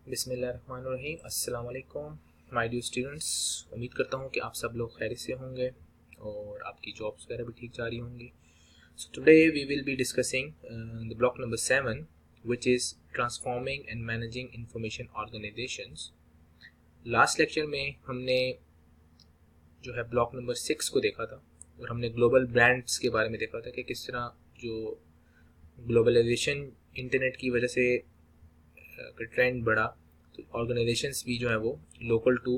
बिस्मिल्लाहिर्रहमानिर्रहीम। अस्सलाम वालेकुम माय डियर स्टूडेंट्स। उम्मीद करता हूँ कि आप सब लोग खैरियत से होंगे और आपकी जॉब्स वगैरह भी ठीक जा रही होंगी। So today we will be discussing the block number 7 which is transforming and managing information organizations। Last lecture में हमने जो है ब्लॉक नंबर 6 को देखा था और हमने ग्लोबल ब्रांड्स के बारे में देखा था कि किस तरह जो ग्लोबलाइजेशन इंटरनेट की वजह से ट्रेंड बढ़ा तो ऑर्गेनाइजेशंस भी जो है वो लोकल टू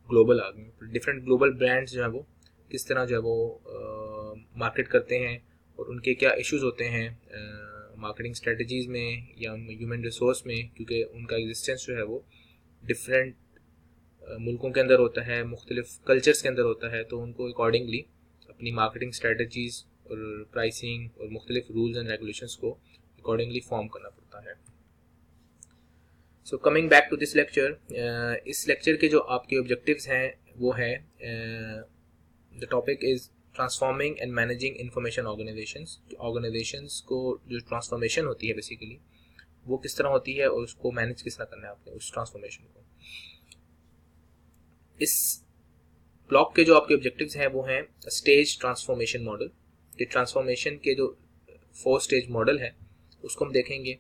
ग्लोबल आ गए। डिफरेंट ग्लोबल ब्रांड्स जो है वो किस तरह जो है वो मार्केट करते हैं और उनके क्या इश्यूज होते हैं मार्केटिंग स्ट्रेटजीज़ में या ह्यूमन रिसोर्स में, क्योंकि उनका एग्जिस्टेंस जो है वो डिफरेंट मुल्कों के अंदर होता है, मुख्तलिफ कल्चर्स के अंदर होता है, तो उनको अकॉर्डिंगली अपनी मार्केटिंग स्ट्रेटजीज़ और प्राइसिंग और मुख्तलिफ रूल्स एंड रेगुलेशंस को अकॉर्डिंगली फॉर्म करना पड़ता है। So coming back to this lecture, इस लेक्चर के जो आपके ऑब्जेक्टिव्स हैं वो है the topic is transforming and managing information organisations. Organisations को जो ट्रांसफॉर्मेशन होती है बेसिकली वो किस तरह होती है और उसको मैनेज किस तरह करना है आपने उस ट्रांसफॉर्मेशन को। इस ब्लॉक के जो आपके ऑब्जेक्टिव्स हैं वो हैं स्टेज ट्रांसफॉर्मेशन मॉडल। ये ट्रांसफॉर्मेशन के जो 4 स्टेज मॉडल है उसको हम देखेंगे।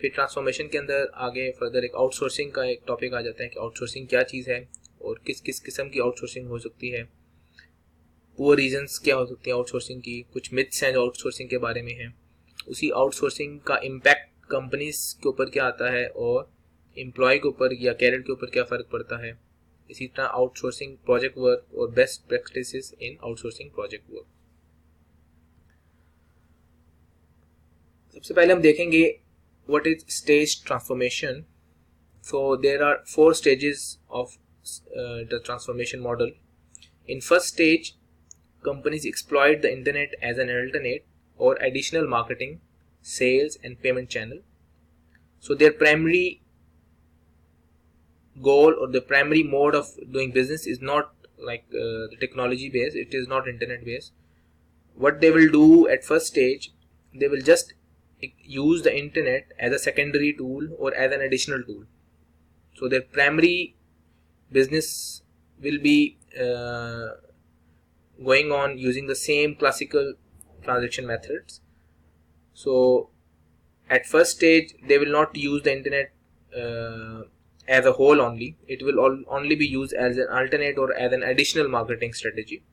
फिर ट्रांसफॉर्मेशन के अंदर आगे फर्दर एक आउटसोर्सिंग का एक टॉपिक आ जाता है कि आउटसोर्सिंग क्या चीज़ है और किस किस किस्म की आउटसोर्सिंग हो सकती है, पुअर रीजंस क्या हो सकती है आउटसोर्सिंग की, कुछ मिथ्स हैं जो आउटसोर्सिंग के बारे में हैं, उसी आउटसोर्सिंग का इम्पैक्ट कंपनीज के ऊपर क्या आता है और एम्प्लॉय के ऊपर या कैरियर के ऊपर क्या फ़र्क पड़ता है। इसी तरह आउटसोर्सिंग प्रोजेक्ट वर्क और बेस्ट प्रैक्टिसेस इन आउटसोर्सिंग प्रोजेक्ट वर्क। सबसे पहले हम देखेंगे what is stage transformation. So there are 4 stages of the transformation model. In first stage, companies exploit the internet as an alternate or additional marketing, sales and payment channel. So their primary goal or the primary mode of doing business is not like the technology based, it is not internet based. What they will do at first stage, they will just use the internet as a secondary tool or as an additional tool. So their primary business will be going on using the same classical transaction methods. So at first stage they will not use the internet as a whole only. It will only be used as an alternate or as an additional marketing strategy.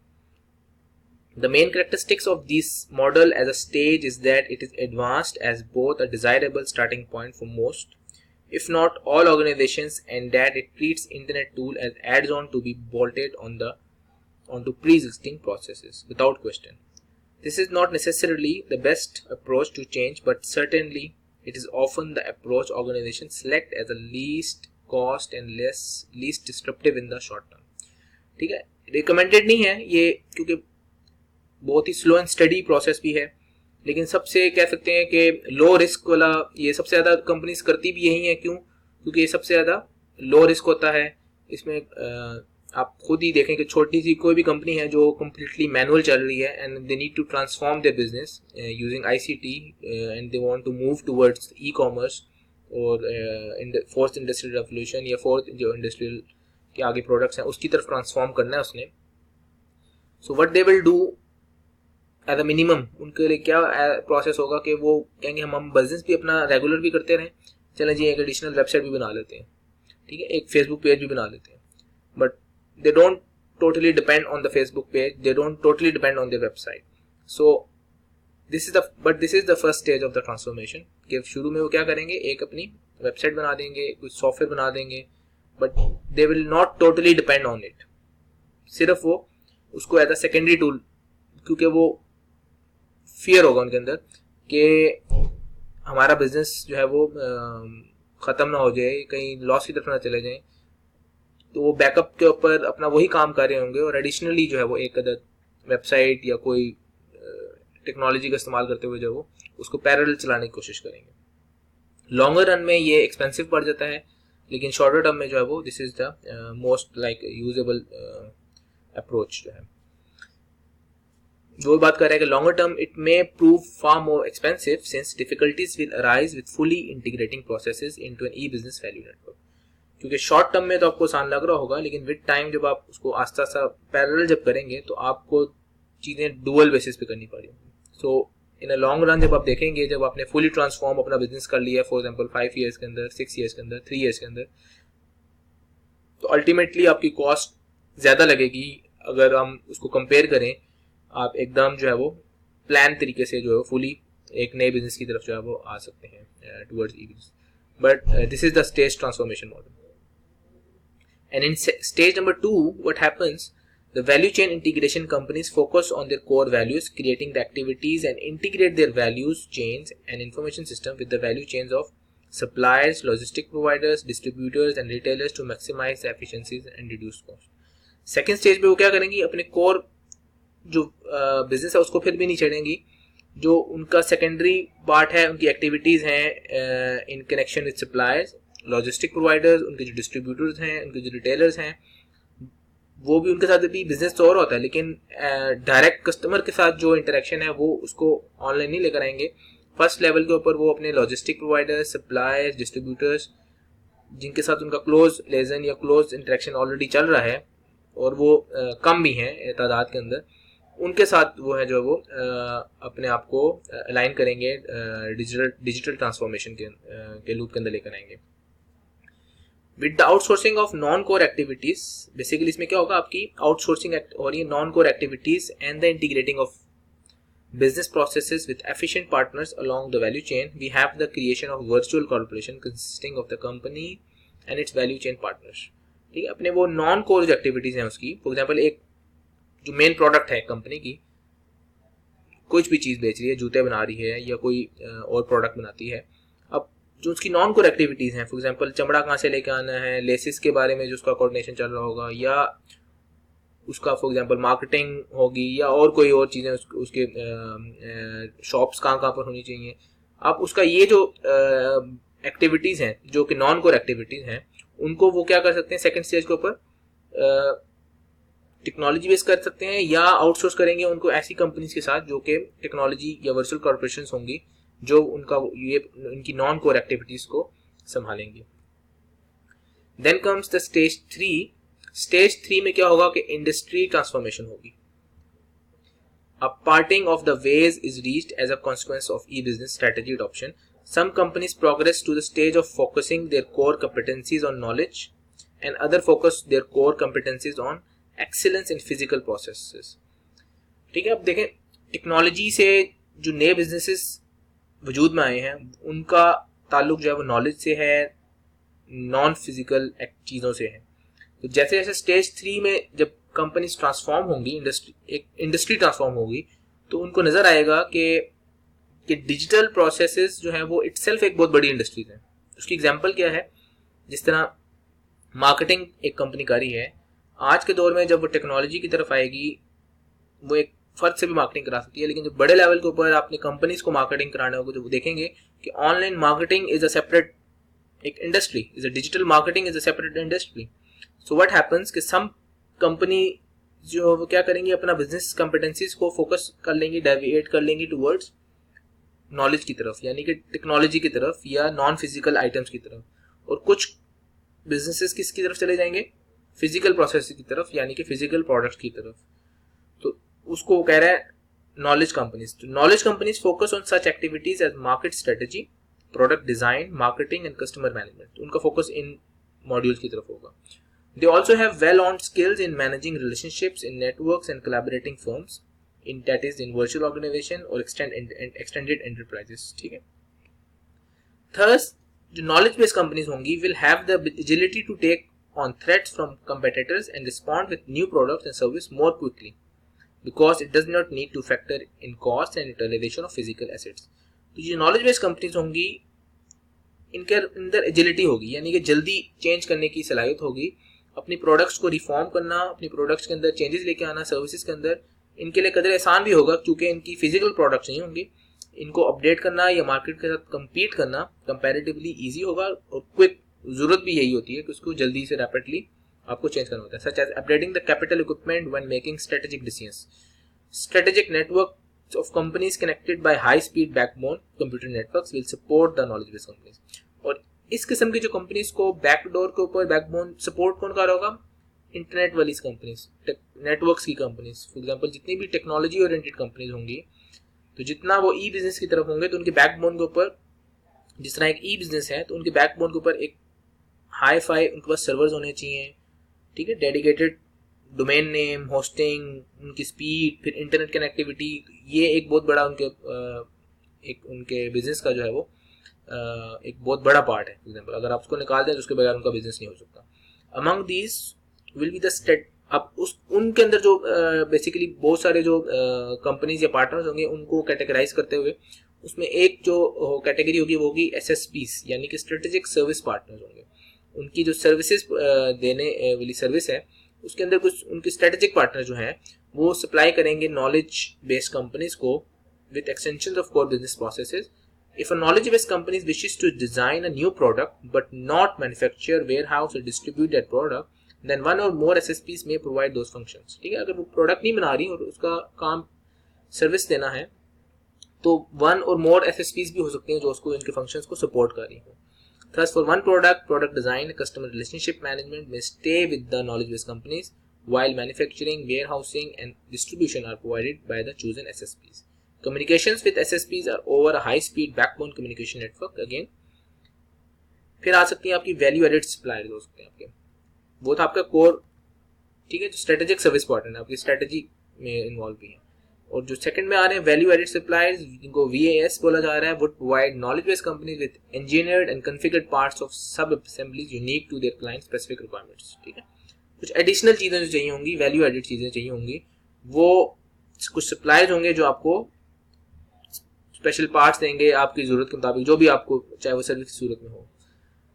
The main characteristics of this model as a stage is that it is advanced as both a desirable starting point for most, if not all organizations, and that it treats internet tool as adds-on to be bolted onto pre-existing processes without question. This is not necessarily the best approach to change, but certainly it is often the approach organizations select as the least cost and least disruptive in the short term. ठीक है, recommended नहीं है ये क्योंकि बहुत ही slow and study process भी है, लेकिन सबसे कह सकते हैं कि लो रिस्क वाला ये सबसे ज़्यादा कंपनीज करती भी यही है। क्यों? क्योंकि ये सबसे ज़्यादा लो रिस्क होता है। इसमें आप खुद ही देखें कि छोटी सी कोई भी कंपनी है जो कम्प्लीटली मैनुअल चल रही है and they need to transform their business using ICT and they want to move towards e-commerce और फोर्थ इंडस्ट्रियल रेवोल्यूशन या फोर्थ जो इंडस्ट्रियल के आगे प्रोडक्ट्स हैं उसकी तरफ ट्रांसफॉर्म करना है उसने। So what they will do as a minimum, उनके लिए क्या प्रोसेस होगा कि वो कहेंगे हम बिजनेस भी अपना रेगुलर भी करते रहें, चलें जी एक एडिशनल वेबसाइट भी बना लेते हैं, ठीक है, एक फेसबुक पेज भी बना लेते हैं, but they don't totally depend on the Facebook page, they don't totally depend on the website. So this is the first stage of the transformation कि शुरू में वो क्या करेंगे, एक अपनी वेबसाइट बना देंगे, कुछ सॉफ्टवेयर बना देंगे, but they will not totally depend on it. सिर्फ वो उसको एज अ सेकेंडरी टूल, क्योंकि वो फियर होगा उनके अंदर कि हमारा बिजनेस जो है वो ख़त्म ना हो जाए, कहीं लॉस की तरफ ना चले जाए, तो वो बैकअप के ऊपर अपना वही काम कर रहे होंगे और एडिशनली जो है वो एक अदर वेबसाइट या कोई टेक्नोलॉजी का इस्तेमाल करते हुए जो वो उसको पैरेलल चलाने की कोशिश करेंगे। लॉन्गर रन में ये एक्सपेंसिव पड़ जाता है, लेकिन शॉर्टर टर्म में जो है वो this is the most like usable approach जो है। वो बात कर रहा है कि longer term it may prove far more expensive since difficulties will arise with fully integrating processes into an e business value network. क्योंकि शॉर्ट टर्म में तो आपको आसान लग रहा होगा, लेकिन विद टाइम जब आप उसको आस्ता आस्ता पैरेलल जब करेंगे तो आपको चीज़ें डुअल बेसिस पे करनी पड़ेगी. सो इन अ लॉन्ग रन जब आप देखेंगे, जब आपने फुली ट्रांसफॉर्म अपना बिजनेस कर लिया, फॉर एग्जांपल 5 ईयर्स के अंदर, 6 ईयर्स के अंदर, 3 ईयर्स के अंदर, तो अल्टीमेटली आपकी कॉस्ट ज़्यादा लगेगी अगर हम उसको कंपेयर करें. आप एकदम जो है वो प्लान तरीके से जो है फुली एक नए बिजनेस की तरफ जो है वो आ सकते हैं towards E business. But this is the stage transformation model. And in stage number 2, what happens? The value chain integration companies focus on their core values, creating the activities and integrate their values chains and information system with the value chains of suppliers, logistic providers, distributors and retailers to maximize the efficiencies and reduce cost. Second stage पे वो क्या करेंगी? अपने core जो business है उसको फिर भी नहीं छेड़ेंगी. जो उनका secondary part है, उनकी activities हैं in connection with suppliers, logistic providers, उनके जो डिस्ट्रीब्यूटर्स हैं, उनके जो रिटेलर्स हैं, वो भी उनके साथ भी बिजनेस तो और होता है, लेकिन डायरेक्ट कस्टमर के साथ जो इंटरेक्शन है वो उसको ऑनलाइन नहीं लेकर आएंगे. फर्स्ट लेवल के ऊपर वो अपने लॉजिस्टिक प्रोवाइडर्स, सप्लायर्स, डिस्ट्रीब्यूटर्स, जिनके साथ उनका क्लोज लेजन या क्लोज इंटरेक्शन ऑलरेडी चल रहा है और वो कम भी हैं तादाद के अंदर, उनके साथ वो है जो वो अपने आप को अलाइन करेंगे, डिजिटल ट्रांसफॉर्मेशन के लूप के अंदर लेकर आएंगे. With the outsourcing of non core activities, basically इसमें क्या होगा, आपकी आउटसोर्सिंग और ये non core activities and the integrating of business processes with efficient partners along the value chain, we have the creation of virtual corporation consisting of the company and its value chain partners. ठीक है, अपने वो non core जो activities हैं उसकी, for example एक जो main product है कंपनी की, कुछ भी चीज़ बेच रही है, जूते बना रही है या कोई और प्रोडक्ट बनाती है, अब जो उसकी नॉन कोर एक्टिविटीज़ हैं, फॉर एग्जांपल चमड़ा कहाँ से लेके आना है, लेसिस के बारे में जो उसका कोऑर्डिनेशन चल रहा होगा, या उसका फॉर एग्जांपल मार्केटिंग होगी, या और कोई और चीज़ें उसके शॉप्स कहाँ कहाँ पर होनी चाहिए. आप उसका ये जो एक्टिविटीज़ हैं जो कि नॉन कोर एक्टिविटीज़ हैं, उनको वो क्या कर सकते हैं, सेकंड स्टेज के ऊपर टेक्नोलॉजी बेस कर सकते हैं या आउटसोर्स करेंगे उनको ऐसी कंपनीज के साथ जो कि टेक्नोलॉजी या वर्चुअल कॉर्पोरेशन होंगी जो उनका ये उनकी नॉन कोर एक्टिविटीज़ को संभालेंगे. Then comes the stage 3. Stage 3 में क्या होगा कि इंडस्ट्री ट्रांसफॉर्मेशन होगी. A parting of the ways is reached as a consequence of e-business strategy adoption. Some companies progress to the stage of focusing their core competencies on knowledge and other focus their core competencies on excellence in physical processes. ठीक है, अब देखें technology से जो नए businesses वजूद में आए हैं उनका ताल्लुक जो है वो नॉलेज से है, नॉन फिजिकल चीज़ों से है. तो जैसे जैसे स्टेज 3 में जब कंपनीज ट्रांसफॉर्म होंगी, इंडस्ट्री ट्रांसफॉर्म होगी, तो उनको नज़र आएगा कि डिजिटल प्रोसेसेस जो है वो इटसेल्फ एक बहुत बड़ी इंडस्ट्रीज है. उसकी एग्जांपल क्या है, जिस तरह मार्केटिंग एक कंपनी कर रही है, आज के दौर में जब वो टेक्नोलॉजी की तरफ आएगी वो एक फर्द से भी मार्केटिंग करा सकती है, लेकिन जब बड़े लेवल के ऊपर आपने कंपनीज को मार्केटिंग कराना होगा तो वो देखेंगे कि online marketing is a separate एक industry, is a digital marketing is a separate industry. So what happens कि सम कंपनी जो वो क्या करेंगी, अपना बिजनेस कॉम्पिटेंसीज को फोकस कर लेंगी, डेविएट कर लेंगी टुवर्ड्स नॉलेज की तरफ, यानी कि टेक्नोलॉजी की तरफ या नॉन फिजिकल आइटम्स की तरफ, और कुछ बिजनेसेस किसकी तरफ चले जाएंगे, फिजिकल प्रोसेस की तरफ, यानी कि फिजिकल प्रोडक्ट की तरफ. तो उसको वो कह रहा है नॉलेज कंपनीज. तो knowledge companies focus on such activities as market strategy, product design, marketing and customer management. उनका फोकस इन मॉड्यूल्स की तरफ होगा. They also have well-honed skills in managing relationships in networks and collaborating firms, that is in virtual organization or extended enterprises. ठीक है. Thus, जो knowledge-based companies होंगी will have the agility to take on threats from competitors and respond with new products and service more quickly, because it does not need to factor in cost and utilization of physical assets. तो जो knowledge-based companies होंगी इनके अंदर agility होगी, यानी कि जल्दी change करने की सलाहियत होगी, अपनी प्रोडक्ट्स को रिफॉर्म करना, अपनी प्रोडक्ट्स के अंदर चेंजेस लेके आना, सर्विसेज के अंदर इनके लिए कदर आसान भी होगा क्योंकि इनकी फिजिकल प्रोडक्ट्स नहीं होंगी. इनको अपडेट करना या मार्केट के साथ कम्पीट करना कंपैरेटिवली इजी होगा, और क्विक जरूरत भी यही होती है कि उसको जल्दी से रैपिडली आपको चेंज करना होता है. Such as updating the capital equipment when making strategic decisions. Strategic network of companies connected by high speed backbone computer networks will support the knowledge based companies. और इस किस्म की जो कंपनीज को बैकडोर के ऊपर बैकबोन सपोर्ट कौन कर रहा होगा? इंटरनेट वाली कंपनीज, नेटवर्क्स की कंपनीज। फॉर एग्जांपल जितनी भी टेक्नोलॉजी ओरिएंटेड कंपनीज होंगी, तो जितना वो ई बिजनेस की तरफ होंगे, तो उनके बैकबोन के ऊपर, जिस तरह एक ई बिजनेस है तो उनके बैकबोन के ऊपर एक हाई फाई उनके पास सर्वर्स होने चाहिए, ठीक है, डेडिकेटेड डोमेन नेम, होस्टिंग, उनकी स्पीड, फिर इंटरनेट कनेक्टिविटी। ये एक बहुत बड़ा उनके बिजनेस का जो है वो एक बहुत बड़ा पार्ट है। फॉर एग्जांपल अगर आप उसको निकाल दें तो उसके बगैर उनका बिजनेस नहीं हो सकता। Among these will be the state, अब उनके अंदर जो बेसिकली बहुत सारे जो कंपनीज या पार्टनर्स होंगे, उनको कैटेगराइज करते हुए उसमें एक जो कैटेगरी होगी वो होगी एसएसपीस, यानी कि स्ट्रेटेजिक सर्विस पार्टनर्स होंगे। उनकी जो सर्विसेज देने वाली सर्विस है, उसके अंदर कुछ उनके स्ट्रेटेजिक पार्टनर जो हैं वो सप्लाई करेंगे नॉलेज बेस्ड कंपनीज को with extension of core business processes. If a knowledge-based company wishes to design a new product but not manufacture, warehouse or distribute that product, then one or more SSPs may provide those functions. ठीक है, अगर वो product नहीं बना रही और उसका काम सर्विस देना है, तो वन और मोर SSPs भी हो सकते हैं जो उसको इनके फंक्शंस को सपोर्ट कर रही हो। Thus, for one product design, customer relationship management may stay with the knowledge-based companies, while manufacturing, warehousing, and distribution are provided by the chosen SSPs. Communications with SSPs are over a high-speed backbone communication network. Again, फिर आ सकती हैं आपकी value added suppliers हो सकते हैं आपके, वो तो आपका कोर, ठीक है, जो स्ट्रेटेजिक सर्विस पार्टनर आपकी स्ट्रेटेजी में इन्वॉल्व भी है। और जो सेकंड में आ रहे हैं वैल्यू एडेड सप्लायर्स, जिनको VAS बोला जा रहा है, would provide knowledge based companies with engineered and configured parts of sub assemblies unique to their client specific requirements. ठीक है, कुछ एडिशनल चीजें जो चाहिए होंगी, वैल्यू एडेड चीजें चाहिए होंगी, वो कुछ सप्लायर्स होंगे जो आपको स्पेशल पार्ट्स देंगे आपकी जरूरत के मुताबिक, जो भी आपको चाहे वो सर्विस की सूरत में हो।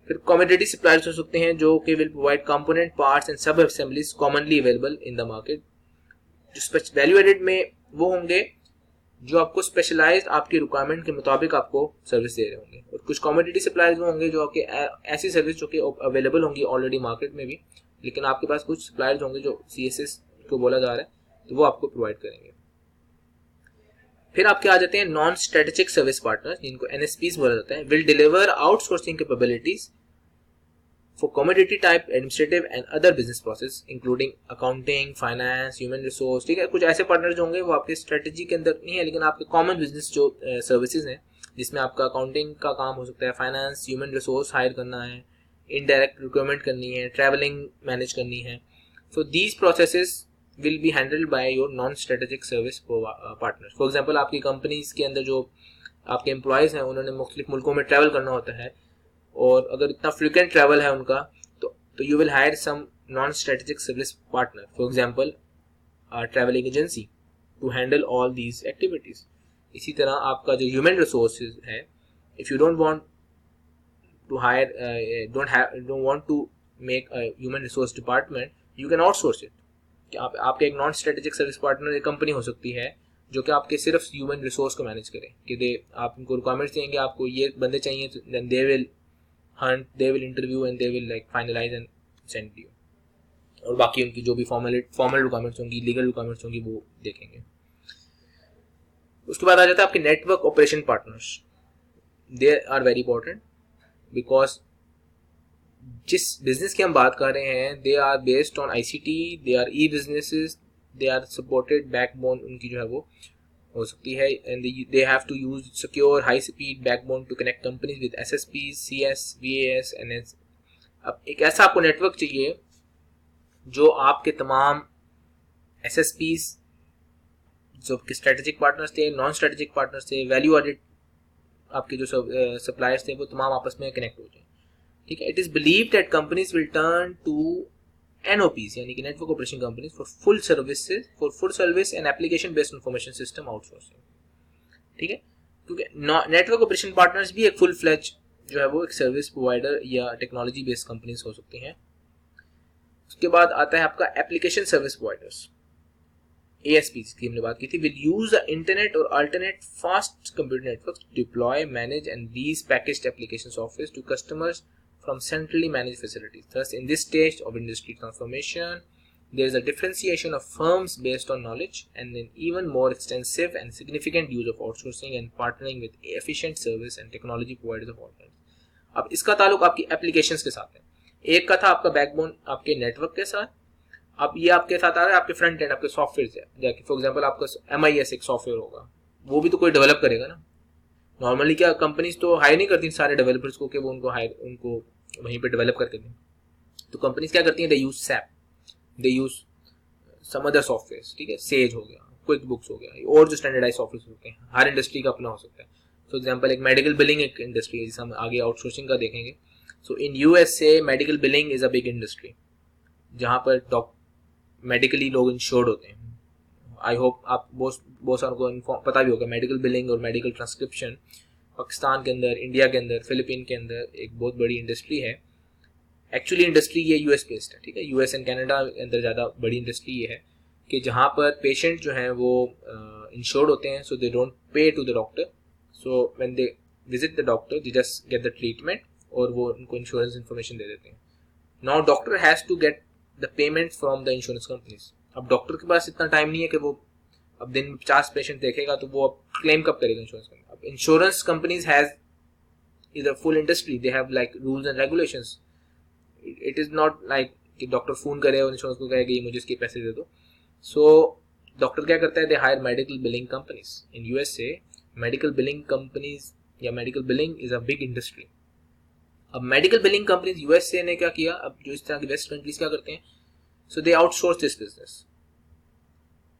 फिर कमोडिटी सप्लायर्स हो सकते हैं जो कि will provide component parts and sub assemblies commonly available in the market. जो वैल्यू एडेड में वो होंगे जो आपको स्पेशलाइज्ड आपकी रिक्वायरमेंट के मुताबिक आपको सर्विस दे रहे होंगे। और कुछ कमोडिटी सप्लायर्स वो होंगे जो आपके ऐसी सर्विस जो कि अवेलेबल होंगी ऑलरेडी मार्केट में भी, लेकिन आपके पास कुछ सप्लायर्स होंगे जो CSS को बोला जा रहा है, तो वो आपको प्रोवाइड करेंगे। फिर आपके आ जाते हैं नॉन स्ट्रेटेजिक सर्विस पार्टनर्स, जिनको NSPs बोला जाता है। Will deliver outsourcing capabilities for commodity type administrative and other business process including accounting, finance, human resource. ठीक है, कुछ ऐसे पार्टनर जो होंगे वो आपके स्ट्रेटेजी के अंदर नहीं है, लेकिन आपके कॉमन बिजनेस जो सर्विसेज हैं, जिसमें आपका अकाउंटिंग का काम हो सकता है, फाइनेंस, ह्यूमन रिसोर्स हायर करना है, इनडायरेक्ट रिक्रूटमेंट करनी है, ट्रैवलिंग मैनेज करनी है। So these processes will be handled by your non-strategic service partners. For example, आपकी कंपनीज के अंदर जो आपके एम्प्लॉयज हैं उन्होंने मुख्तलिफ मुल्कों में ट्रैवल करना होता है, और अगर इतना फ्रिक्वेंट ट्रैवल है उनका, तो you will hire some non-strategic service partner, for example travelling agency, to handle all these activities. इसी तरह आपका जो ह्यूमन रिसोर्सेज है, if you don't want to hire don't want to make a human resource department, you can outsource it. कि आपके एक non strategic service partner एक company हो सकती है जो कि आपके सिर्फ ह्यूमन रिसोर्स को मैनेज करे, कि आप उनको रिक्वायरमेंट्स देंगे, आपको ये बंदे चाहिए, तो then they will hunt, they will interview and they will like finalise and send you, और बाकी उनकी जो भी फॉर्मल रिक्वायरमेंट्स होंगी, लीगल रिक्वायरमेंट्स होंगी, वो देखेंगे। उसके बाद आ जाता है आपके network operation partners. They are very important because जिस बिजनेस की हम बात कर रहे हैं, they are based on ICT, they are e businesses, they are supported backbone उनकी जो है वो हो सकती है, and they have to use secure high speed backbone to connect companies with SSPs, CS, VAS, NS। अब एक ऐसा आपको नेटवर्क चाहिए जो आपके तमाम SSPs जो स्ट्रेटेजिक पार्टनर्स थे, नॉन स्ट्रेटेजिक पार्टनर्स थे, वैल्यू एडेड आपके जो सप्लायर्स थे, वो तमाम आपस में कनेक्ट हो जाए। ठीक है, it is believed that companies will turn to NOPs, यानी कि network operation companies, for full service and application based information system outsourcing. ठीक है, क्योंकि नेटवर्क ऑपरेशन पार्टनर्स भी एक फुल फ्लेज जो है वो एक सर्विस प्रोवाइडर या टेक्नोलॉजी बेस्ड कंपनीज हो सकती हैं। उसके बाद आता है आपका एप्लीकेशन सर्विस प्रोवाइडर्स, ASPs की हमने बात की थी। विल यूज द इंटरनेट और alternate fast computer networks to deploy, manage and lease packaged application software to customers from centrally managed facilities. Thus, in this stage of industry transformation, there is a differentiation of firms based on knowledge and an even more extensive and significant use of outsourcing and partnering with efficient service and technology providers of all kinds. अब इसका ताल्लुक आपकी applications के साथ है। एक का था आपका बैकबोन आपके नेटवर्क के साथ, अब ये आपके साथ आ रहा है आपके फ्रंट एंड आपके सॉफ्टवेयर से। जैसे फॉर एग्जांपल आपका MIS एक सॉफ्टवेयर होगा, वो भी तो कोई डेवलप करेगा ना। नॉर्मली क्या कंपनीज तो हायर नहीं करती सारे डेवलपर्स को कि वो उनको वहीं पे डेवलप करके दें। तो कंपनीज क्या करती हैं, दे यूज सैप, दे यूज सम अदर सॉफ्टवेयर, ठीक है, सेज हो गया, क्विक बुक्स हो गया, और जो स्टैंडर्डाइज सॉफ्टवेयर होते हैं, हर इंडस्ट्री का अपना हो सकता है। फॉर एग्जांपल एक मेडिकल बिलिंग एक इंडस्ट्री है, जिसे हम आगे आउटसोर्सिंग का देखेंगे। सो इन USA medical billing is a big industry, जहाँ पर मेडिकली लोग इंश्योर्ड होते हैं। आई होप आप बहुत सारों को पता भी होगा, मेडिकल बिलिंग और मेडिकल ट्रांसक्रिप्शन पाकिस्तान के अंदर, इंडिया के अंदर, फिलीपीन के अंदर एक बहुत बड़ी इंडस्ट्री है। एक्चुअली इंडस्ट्री ये US बेस्ड है, ठीक है, US एंड कनाडा के अंदर ज़्यादा बड़ी इंडस्ट्री ये है कि जहाँ पर पेशेंट जो हैं वो इंश्योर्ड होते हैं, so they don't pay to the doctor, so when they visit the doctor they just get the treatment और वो उनको इंश्योरेंस इन्फॉर्मेशन दे देते हैं। Now doctor has to get the payment from the insurance companies. अब doctor के पास इतना टाइम नहीं है कि वो अब दिन में 50 पेशेंट देखेगा, तो वो अब क्लेम कब करेगा इंश्योरेंस कंपनी। अब insurance companies has is a full industry, they have like rules and regulations. It is not like कि डॉक्टर फोन करे और इंश्योरेंस को कहेगा ये मुझे इसके पैसे दे दो। सो डॉक्टर क्या करता है, they hire medical billing companies. In USA medical billing companies या medical billing is a big industry. अब मेडिकल बिलिंग कंपनीज USA ने क्या किया, अब जो इस तरह की वेस्ट कंट्रीज क्या करते हैं, so they outsource this business.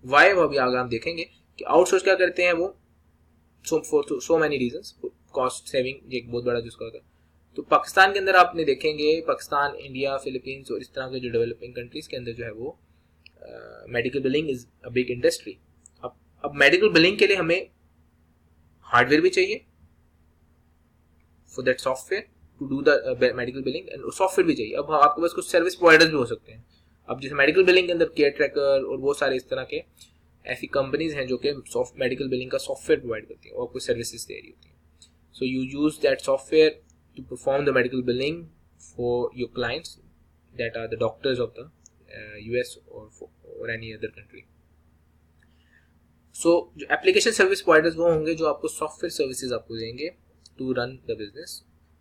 Y, वो अभी आगे हम देखेंगे कि आउटसोर्स क्या करते हैं वो, for so many reasons, cost saving एक बहुत बड़ा जिसका होता है। तो पाकिस्तान के अंदर आपने देखेंगे, पाकिस्तान, इंडिया, फिलीपींस और इस तरह के जो डेवलपिंग कंट्रीज के अंदर जो है वो medical billing is a big industry. अब मेडिकल बिलिंग के लिए हमें हार्डवेयर भी चाहिए for that software to do the medical billing, and software भी चाहिए। अब आपके पास कुछ सर्विस प्रोवाइडर्स भी हो सकते हैं। अब जैसे मेडिकल बिलिंग के अंदर केयर ट्रैकर और बहुत सारे इस तरह के ऐसी कंपनीज हैं जो कि मेडिकल बिलिंग का सॉफ्टवेयर प्रोवाइड करती हैं और कुछ सर्विसेज दे रही होती हैं। So you use that software to perform the medical billing for your clients that are the doctors of the US or any other country. So जो application service providers वो होंगे जो आपको software services आपको देंगे to run the business.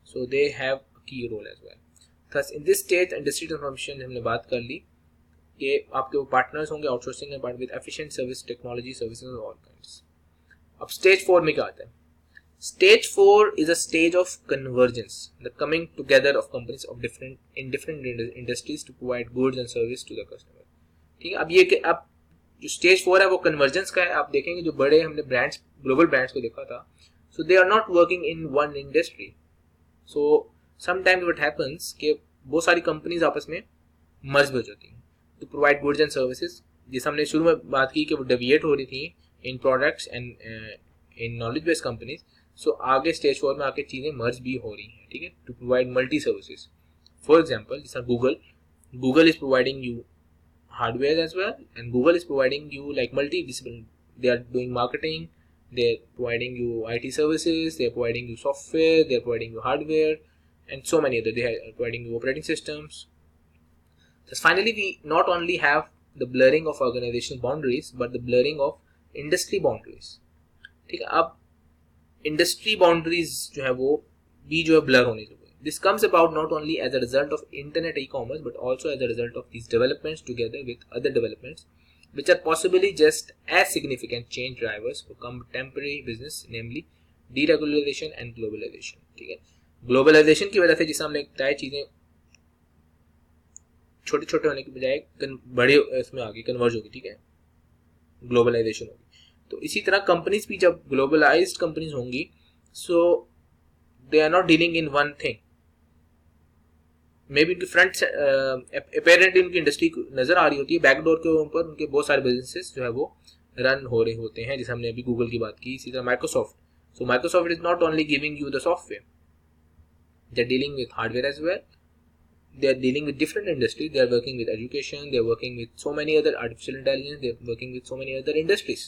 So they have a key role as well. Thus in this stage industry transformation हमने बात कर ली कि आपके वो partners होंगे outsourcing के part with efficient service technology services of all kinds. अब stage 4 में क्या आता है? Stage 4 is a stage of convergence, the coming together of companies of different industries to provide goods and service to the customer. ठीक है, अब ये कि अब जो stage 4 है वो convergence का है। आप देखेंगे जो बड़े हमने ब्रांड्स, ग्लोबल ब्रांड्स को देखा था, so they are not working in one industry. So sometimes what happens कि बहुत सारी कंपनीज आपस में मर्ज हो जाती हैं to provide goods and services, जिस हमने शुरू में बात की कि वो डेविएट हो रही थी in products and in knowledge based companies. सो आगे स्टेज 4 में आके चीज़ें मर्ज भी हो रही हैं, ठीक है, to provide multi services. For example जैसा Google is providing you hardware as well, and Google is providing you like multi discipline, they are doing marketing, they are providing you IT services, they are providing you software, they are providing you hardware and so many other, they are providing you operating systems. Finally we not only have the blurring of organisational boundaries but the blurring of industry boundaries, ठीक है। अब industry boundaries जो है वो भी जो है blur होने चाहिए। This comes about not only as a result of internet e-commerce but also as a result of these developments together with other developments which are possibly just as significant change drivers for contemporary business, namely deregulation and globalization, ठीक है। Globalisation की वजह से जिसे हमने बताया चीजें छोटे छोटे होने की बजाय बड़े इसमें आगे कन्वर्ज होगी, ठीक है, ग्लोबलाइजेशन होगी। तो इसी तरह कंपनीज भी जब ग्लोबलाइज्ड कंपनीज होंगी, so they are not dealing in one thing. May be उनकी फ्रंट अपेरेंटली उनकी इंडस्ट्री नजर आ रही होती है, बैकडोर के ऊपर उनके बहुत सारे बिजनेसेस जो है वो रन हो रहे होते हैं, जैसे हमने अभी गूगल की बात की। इसी तरह Microsoft, so Microsoft is not only giving you the software, they are dealing with hardware as well, they are dealing with different industries, they are working with education, they are working with so many other artificial intelligence, they are working with so many other industries.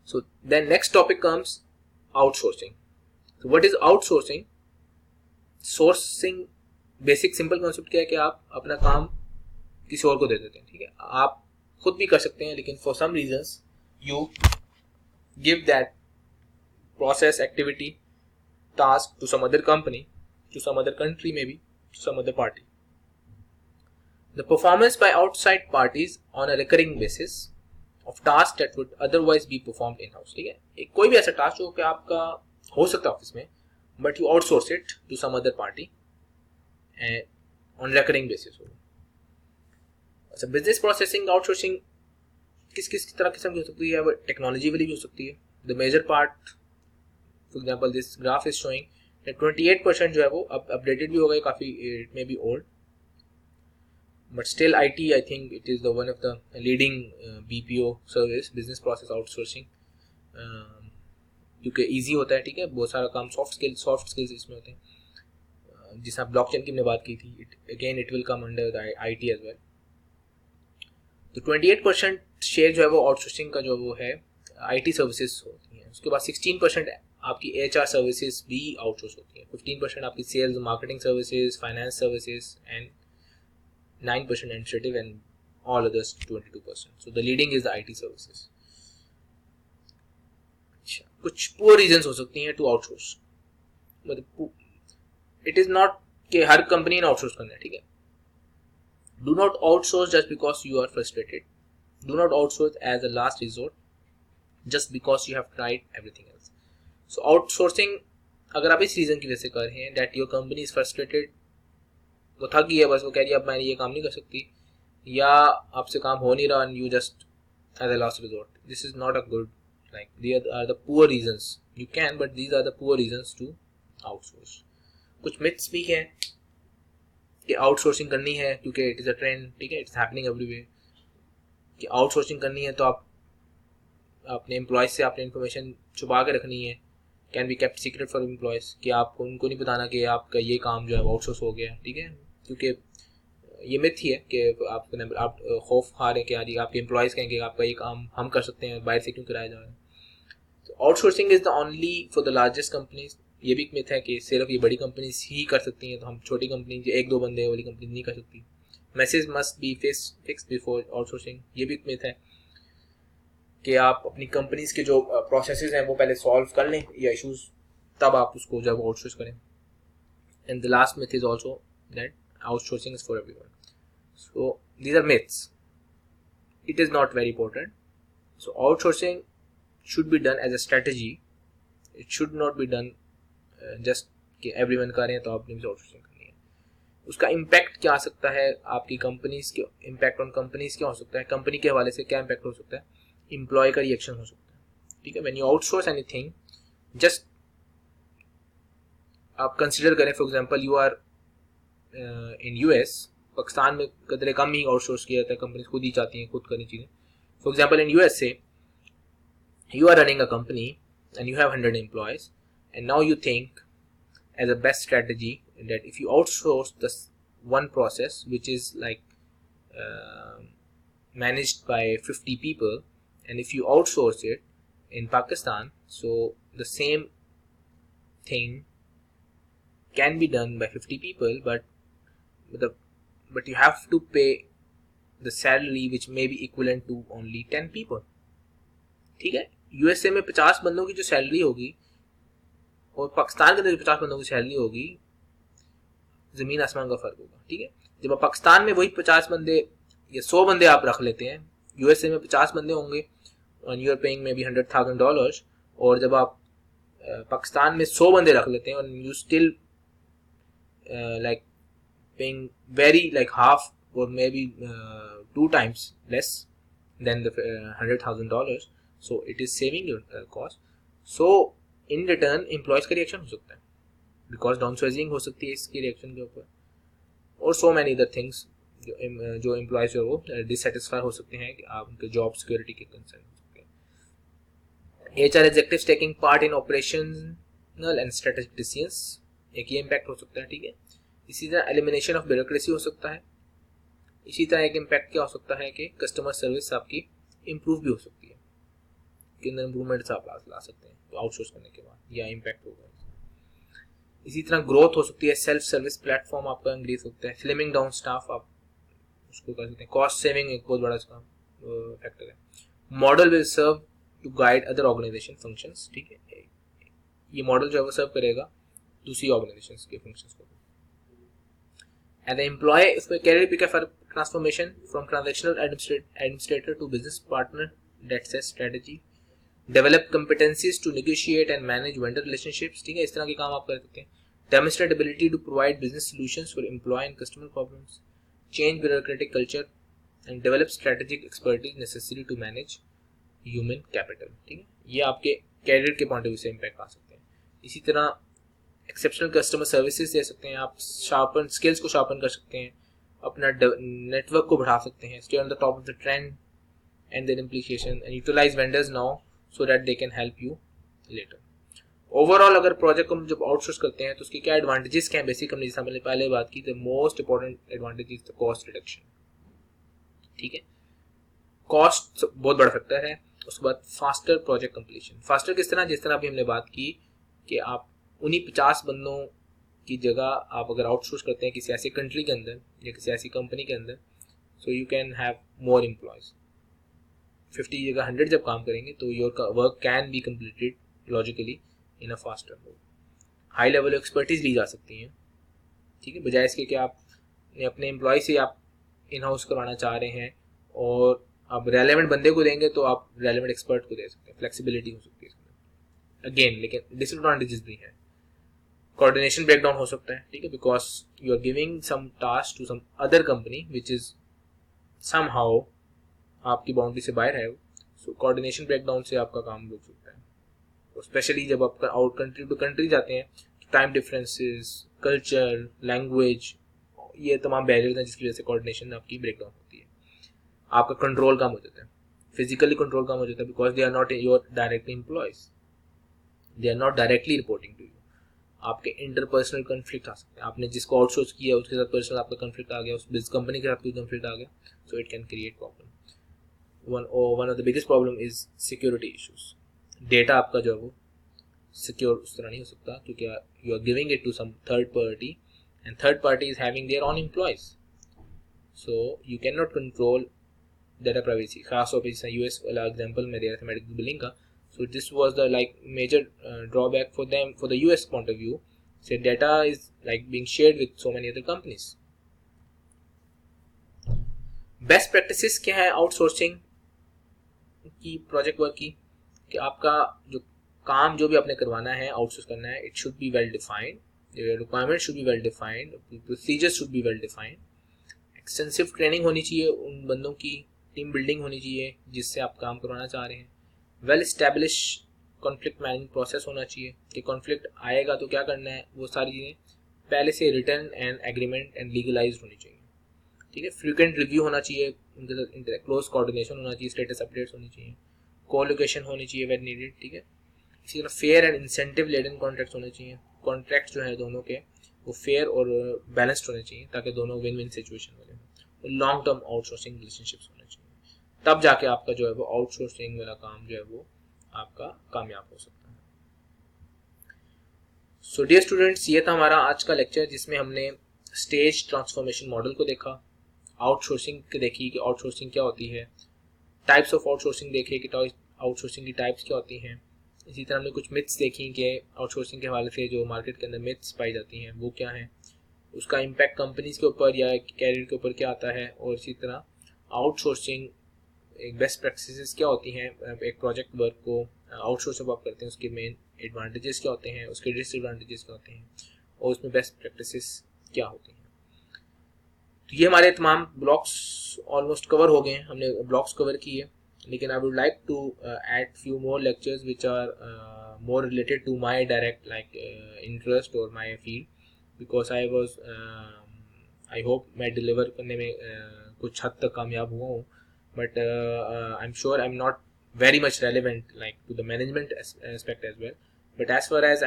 So then next topic comes outsourcing. So what is outsourcing? Sourcing basic simple concept क्या है कि आप अपना काम किसी और को दे देते हैं, ठीक है। आप खुद भी कर सकते हैं, लेकिन for some reasons you give that process activity task to some other company, to some other country, maybe to some other party. The performance by outside parties on a recurring basis of tasks that would otherwise be performed in-house. ठीक है, एक कोई भी ऐसा task जो कि आपका हो सकता है ऑफिस में, but you outsource it to some other party on recurring basis होगा. अच्छा, बिजनेस प्रोसेसिंग आउटसोर्सिंग किस तरह किस्म की हो सकती है? वो टेक्नोलॉजी वाली भी हो सकती है. The major part, for example this graph is showing that 28% जो है वो अब अपडेटेड भी हो गए, काफ़ी it may be old, but still IT I think it is the one of the leading BPO service, business process outsourcing, क्योंकि easy होता है. ठीक है, बहुत सारा काम सॉफ्ट स्किल्स इसमें होते हैं. जिस ब्लॉकचेन की हमने बात की थी, it will come under the IT as well. तो 28% शेयर जो है वो आउटसोर्सिंग का जो वो है IT सर्विसेज होती हैं. उसके बाद 16% आपकी HR सर्विसेज भी आउटसोर्स होती हैं. 15% आपकी sales marketing services, finance services, and 9% administrative, and all others 22%. So the leading is the IT services. अच्छा, कुछ पुअर रीजंस हो सकती हैं टू आउटसोर्स. मतलब इट इज नॉट कि हर कंपनी ने आउटसोर्स करना है. ठीक है, do not outsource just because you are frustrated. Do not outsource as a last resort just because you have tried everything else. So outsourcing अगर आप इस रीजन की वजह से कर रहे हैं that your company is frustrated, वो थक गई है, बस वो कह रही है अब मैं ये काम नहीं कर सकती, या आपसे काम हो नहीं रहा and you just as a last resort. This is not a good, like these are the poor reasons. You can, but these are the poor reasons to outsource. कुछ myths भी हैं कि आउटसोर्सिंग करनी है क्योंकि इट इज़ अ ट्रेंड. ठीक है, it's happening everywhere कि आउटसोर्सिंग करनी है तो आप अपने एम्प्लॉयज से आपने इन्फॉर्मेशन छुपा के रखनी है. Can be kept secret for employees, कि आपको उनको नहीं बताना कि आपका ये काम जो है आउटसोर्स हो गया. ठीक है, क्योंकि ये मिथ ही है कि आप खौफ खा रहे हैं कि यार आपके एम्प्लॉयज़ कहेंगे आपका ये काम हम कर सकते हैं, बाहर से क्यों कराया जा रहा है. तो outsourcing is the only for the largest companies. ये भी एक मिथ है कि सिर्फ ये बड़ी कंपनीज ही कर सकती हैं, तो हम छोटी कंपनी जो 1-2 बंदे वाली कंपनी नहीं कर सकती. Message must be fix before outsourcing. ये भी एक मिथ है कि आप अपनी कंपनीज के जो प्रोसेसेस हैं वो पहले सॉल्व कर लें या इश्यूज, तब आप उसको जब आउटसोर्स करें. And the last myth is also that outsourcing is for everyone. So these are myths. It is not very important. So outsourcing should be done as a strategy. It should not be done just कि everyone कर रहे हैं तो आपने भी outsourcing करनी है. उसका इम्पैक्ट क्या आ सकता है आपकी कंपनीज के, इम्पैक्ट ऑन कंपनीज क्या हो सकता है, कंपनी के हवाले से क्या इम्पैक्ट हो सकता है, एम्प्लॉय का रिएक्शन हो सकता है. ठीक है, when you outsource anything, just आप कंसिडर करें, for example you are in US. Pakistan में कदरे कम ही आउटसोर्स किया जाता है, कंपनीज खुद ही चाहती हैं खुद करनी चीज़ें. फॉर एग्जांपल इन US से you are running a company and you have 100 employees, and now you think as a best strategy that if you outsource this one process which is like managed by 50 people, and if you outsource it in Pakistan, so the same thing can be done by 50 people, but you have to pay the salary which may be equivalent to only 10 people. ठीक है, USA में 50 बंदों की जो salary होगी और पाकिस्तान के अंदर 50 बंदों की सैलरी होगी, ज़मीन आसमान का फ़र्क होगा. ठीक है, जब आप पाकिस्तान में वही 50 बंदे या 100 बंदे आप रख लेते हैं, USA में 50 बंदे होंगे और you are paying maybe $100,000, और जब आप पाकिस्तान में 100 बंदे रख लेते हैं और you still like paying very like half और may be 2 times less than the $100,000. So it is saving your cost. So in return employees का रिएक्शन हो सकता है, because downsizing हो सकती है इसकी रिएक्शन के ऊपर, और so many other things जो employees जो वो dissatisfy हो सकते हैं कि आप उनके जॉब सिक्योरिटी के कंसर्न हो सकते हैं. HR executives taking part in operational and strategic decisions, एक ये इम्पैक्ट हो सकता है. ठीक है, इसी तरह एलिमिनेशन ऑफ ब्यूरोक्रेसी हो सकता है. इसी तरह एक इम्पैक्ट क्या हो सकता है कि कस्टमर सर्विस आपकी इम्प्रूव भी हो सकती है, के अंदर इम्प्रूवमेंट्स आप ला सकते हैं तो आउटसोर्स करने के बाद, या इम्पैक्ट होगा. इसी तरह ग्रोथ हो सकती है, सेल्फ सर्विस प्लेटफॉर्म आपका इंक्रीज होता है, स्लिमिंग डाउन स्टाफ आप उसको कर सकते हैं, कॉस्ट सेविंग एक बहुत बड़ा इसका फैक्टर है. Model will serve to guide other organisation functions. ठीक है, ये मॉडल जो है वो सर्व करेगा दूसरी ऑर्गेनाइजेशन के फंक्शंस को। एज ए एम्प्लॉय उसमें career pick for transformation from transactional administrator to business partner, that's a strategy. Develop competencies to negotiate and manage vendor relationships, ठीक है, इस तरह के काम आप कर सकते हैं। Demonstrate ability to provide business solutions for employ and customer problems, change bureaucratic culture and develop strategic expertise necessary to manage human capital, ठीक है। ये आपके कैरियर के पॉइंट ऑफ व्यू से इम्पैक्ट आ सकते हैं। इसी तरह एक्सेप्शनल कस्टमर सर्विसेज दे सकते हैं आप, शार्पन स्किल्स को शार्पन कर सकते हैं, अपना नेटवर्क को बढ़ा सकते हैं, stay on the top of the trend and their implication and utilise vendors now so that they can help you later. Overall अगर प्रोजेक्ट को हम जब आउटसोर्स करते हैं तो उसके क्या एडवांटेजेस क्या हैं, बेसिक हमने जैसे हमने पहले बात की, the most important advantage is the cost reduction, ठीक है। कॉस्ट बहुत बड़ा फैक्टर है। उसके बाद फास्टर प्रोजेक्ट कंप्लीशन। फास्टर किस तरह, जिस तरह अभी हमने बात की कि आप उन्हीं 50 बंदों की जगह आप अगर आउटसोर्स करते हैं किसी ऐसी कंट्री के अंदर या किसी ऐसी कंपनी के अंदर, so you can have more employees. 50 की जगह 100 जब काम करेंगे तो your work can be completed logically in a faster mode. High level expertise ली जा सकती हैं, ठीक है, बजाय इसके कि आप अपने एम्प्लॉय से आप इन हाउस करवाना चाह रहे हैं और आप रेलेवेंट बंदे को देंगे तो आप रेलेवेंट एक्सपर्ट को दे सकते हैं, फ्लेक्सिबिलिटी हो सकती है इसमें अगेन, लेकिन डिसएडवांटेजेस भी हैं। कोऑर्डिनेशन ब्रेकडाउन हो सकता है, ठीक है, because you are giving some task to some other company which is somehow आपकी बाउंड्री से बाहर है, सो कोऑर्डिनेशन ब्रेकडाउन से आपका काम रुक सकता है। स्पेशली जब आप आउट कंट्री टू कंट्री जाते हैं, टाइम डिफरेंसेस, कल्चर, लैंग्वेज, ये तमाम बैरियर्स हैं जिसकी वजह से कोऑर्डिनेशन आपकी ब्रेकडाउन होती है। आपका कंट्रोल कम हो जाता है, फिजिकली कंट्रोल कम हो जाता है, because they are not your directly employees, they are not directly reporting to you. आपके इंटरपर्सनल कन्फ्लिक्ट आ सकते हैं, आपने जिसको आउटसोर्स किया उसके साथ पर्सनल आपका कन्फ्लिक्ट आ गया, उस बिजनेस कंपनी के साथ कोई कन्फ्लिक्ट आ गया, so it can create problem. One of the biggest problem is security issues. Data आपका जो है वो सिक्योर उस तरह नहीं हो सकता क्योंकि you are giving it to some third party and third party is having their own employees, so you can not control data privacy. खास तौर पर यूएस वाला एग्जांपल में दे रहा था मेडिकल बिलिंग का, so this was the like major drawback for them, for the US point of view, so data is like being shared with so many other companies. Best practices क्या है outsourcing की, project work की, कि आपका जो काम जो भी आपने करवाना है, आउटसोर्स करना है, it should be well defined, requirement should be well defined, procedures should be well defined, extensive training होनी चाहिए उन बंदों की, टीम बिल्डिंग होनी चाहिए जिससे आप काम करवाना चाह रहे हैं, well establish conflict management process होना चाहिए कि कॉन्फ्लिक्ट आएगा तो क्या करना है, वो सारी चीज़ें पहले से return and agreement and legalise होनी चाहिए, ठीक है। फ्रीक्वेंट रिव्यू होना चाहिए, उनके साथ क्लोज कोऑर्डिनेशन होना चाहिए, स्टेटस अपडेट्स होनी चाहिए, कोलोकेशन होनी चाहिए वेन नीडेड, ठीक है। इसी तरह fair and incentive laden contracts होने चाहिए, कॉन्ट्रैक्ट्स जो है दोनों के वो फेयर और बैलेंस्ड होने चाहिए ताकि दोनों विन विन सिचुएशन बने, और लॉन्ग टर्म आउटसोर्सिंग रिलेशनशिप्स होने चाहिए, तब जाके आपका जो है वो आउटसोर्सिंग वाला काम जो है वो आपका कामयाब हो सकता है। सो डियर स्टूडेंट्स, ये था हमारा आज का लेक्चर जिसमें हमने स्टेज ट्रांसफॉर्मेशन मॉडल को देखा, आउटसोर्सिंग की देखी कि आउटसोर्सिंग क्या होती है, टाइप्स ऑफ आउटसोर्सिंग देखे कि आउटसोर्सिंग की टाइप्स क्या होती हैं, इसी तरह हमने कुछ मिथ्स देखी कि आउटसोर्सिंग के हवाले से जो मार्केट के अंदर मिथ्स पाई जाती हैं वो क्या हैं, उसका इम्पैक्ट कंपनीज के ऊपर या कैरियर के ऊपर क्या आता है, और इसी तरह आउटसोर्सिंग एक बेस्ट प्रैक्टिसेस क्या होती हैं, एक प्रोजेक्ट वर्क को आउटसोर्स जब आप करते हैं उसके मेन एडवांटेजेस क्या होते हैं, उसके डिसएडवांटेजेस क्या होते हैं, और उसमें बेस्ट प्रैक्टिसेस क्या होती हैं। तो ये हमारे तमाम ब्लॉक्स ऑलमोस्ट कवर हो गए हैं, हमने ब्लॉक्स कवर किए, लेकिन I would like to add few more lectures which are more related to my direct like interest और my field, because I hope मैं डिलीवर करने में कुछ हद तक कामयाब हुआ हूँ, but I'm sure I'm not very much relevant like to the management aspect as well, but as far as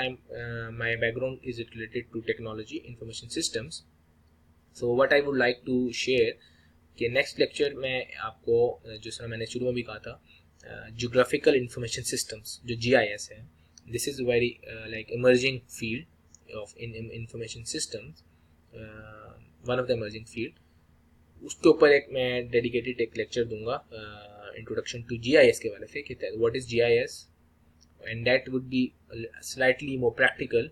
my background is related to technology information systems, so what I would like to share कि next lecture में आपको जिस तरह मैंने शुरू में भी कहा था geographical information systems जो GIS है, this is very like emerging field of information systems, one of the emerging field, उसके ऊपर एक मैं डेडिकेटेड एक लेक्चर दूंगा इंट्रोडक्शन टू जीआईएस के वाले से कि what is GIS, and that would be slightly more practical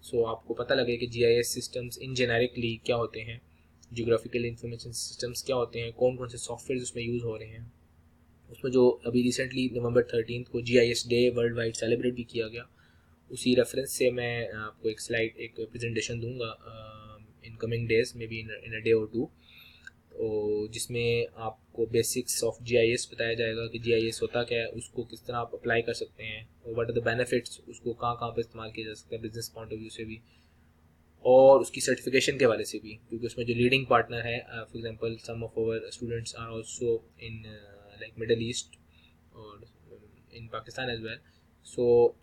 सो आपको पता लगे कि GIS सिस्टम्स इन जेनेरिकली क्या होते हैं, जियोग्राफिकल इंफॉर्मेशन सिस्टम्स क्या होते हैं, कौन कौन से सॉफ्टवेयर उसमें यूज़ हो रहे हैं। उसमें जो अभी रिसेंटली नवंबर 13 को GIS day world wide celebrate भी किया गया, उसी रेफरेंस से मैं आपको एक स्लाइड, एक प्रेजेंटेशन दूंगा in coming days, may be in a day और टू, तो जिसमें आपको बेसिक्स ऑफ GIS बताया जाएगा कि GIS होता क्या है, उसको किस तरह आप अप्लाई कर सकते हैं, और व्हाट आर द बेनिफिट्स, उसको कहाँ कहाँ पर इस्तेमाल किया जा सकता है बिजनेस पॉइंट ऑफ व्यू से भी, और उसकी सर्टिफिकेशन के वाले से भी, क्योंकि उसमें जो लीडिंग पार्टनर है, for example some of our students are also in like middle east और in Pakistan as well. So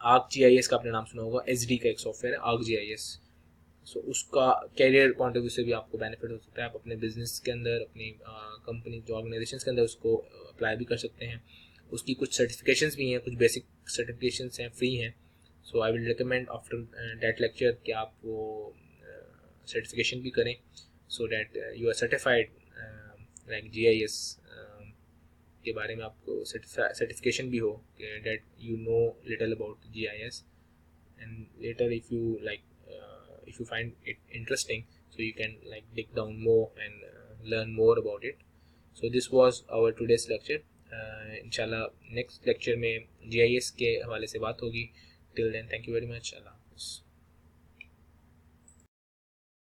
arc GIS का आपने नाम सुना होगा, SD का एक सॉफ्टवेयर है आर्क GIS। सो उसका कैरियर पॉइंट ऑफ व्यू से भी आपको बेनिफिट हो सकता है, आप अपने बिजनेस के अंदर, अपनी कंपनी जो ऑर्गेनाइजेशन के अंदर उसको अप्लाई भी कर सकते हैं। उसकी कुछ सर्टिफिकेशंस भी हैं, कुछ बेसिक सर्टिफिकेशंस हैं, फ्री हैं। So I will recommend after that lecture कि आप वो सर्टिफिकेशन भी करें, so that you are certified like GIS के बारे में आपको सर्टिफिकेशन भी हो, that you know little about GIS, and later if you find it interesting, so you can like dig down more and learn more about it. So this was our today's lecture. Inshallah next lecture में GIS के हवाले से बात होगी. Till then, thank you very much. Allah Hafiz.